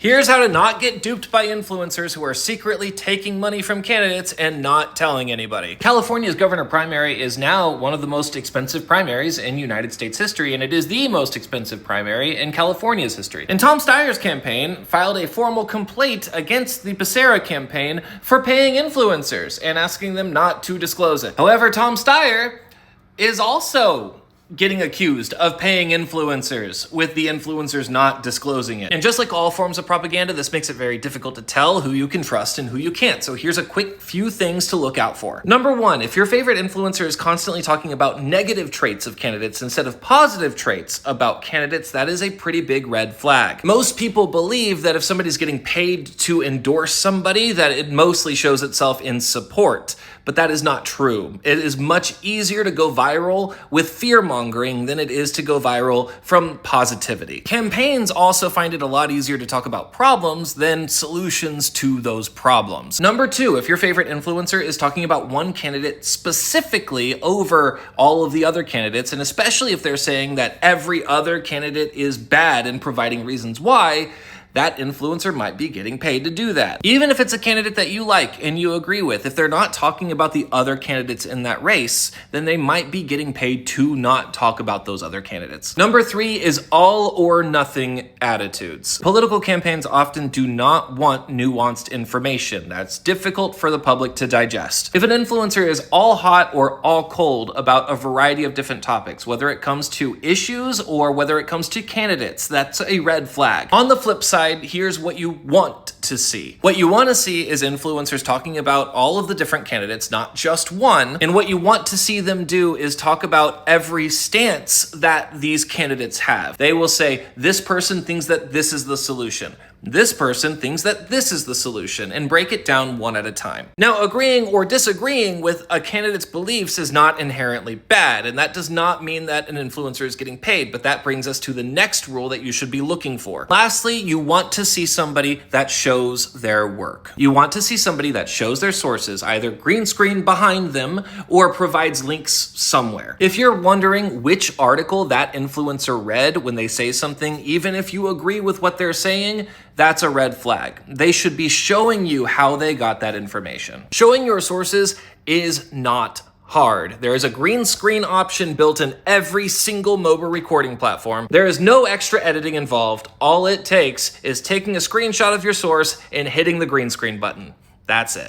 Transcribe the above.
Here's how to not get duped by influencers who are secretly taking money from candidates and not telling anybody. California's governor primary is now one of the most expensive primaries in United States history, and it is the most expensive primary in California's history. And Tom Steyer's campaign filed a formal complaint against the Becerra campaign for paying influencers and asking them not to disclose it. However, Tom Steyer is also getting accused of paying influencers, with the influencers not disclosing it. And just like all forms of propaganda, this makes it very difficult to tell who you can trust and who you can't. So here's a quick few things to look out for. Number one, if your favorite influencer is constantly talking about negative traits of candidates instead of positive traits about candidates, that is a pretty big red flag. Most people believe that if somebody's getting paid to endorse somebody, that it mostly shows itself in support. But that is not true. It is much easier to go viral with fear-mongering than it is to go viral from positivity. Campaigns also find it a lot easier to talk about problems than solutions to those problems. Number two, if your favorite influencer is talking about one candidate specifically over all of the other candidates, and especially if they're saying that every other candidate is bad and providing reasons why, that influencer might be getting paid to do that. Even if it's a candidate that you like and you agree with, if they're not talking about the other candidates in that race, then they might be getting paid to not talk about those other candidates. Number three is all or nothing attitudes. Political campaigns often do not want nuanced information. That's difficult for the public to digest. If an influencer is all hot or all cold about a variety of different topics, whether it comes to issues or whether it comes to candidates, that's a red flag. On the flip side, here's what you want to see. What you want to see is influencers talking about all of the different candidates, not just one. And what you want to see them do is talk about every stance that these candidates have. They will say, this person thinks that this is the solution. This person thinks that this is the solution, and break it down one at a time. Now, agreeing or disagreeing with a candidate's beliefs is not inherently bad, and that does not mean that an influencer is getting paid, but that brings us to the next rule that you should be looking for. Lastly, you want to see somebody that shows their work. You want to see somebody that shows their sources, either green screen behind them or provides links somewhere. If you're wondering which article that influencer read when they say something, even if you agree with what they're saying, that's a red flag. They should be showing you how they got that information. Showing your sources is not hard. There is a green screen option built in every single mobile recording platform. There is no extra editing involved. All it takes is taking a screenshot of your source and hitting the green screen button. That's it.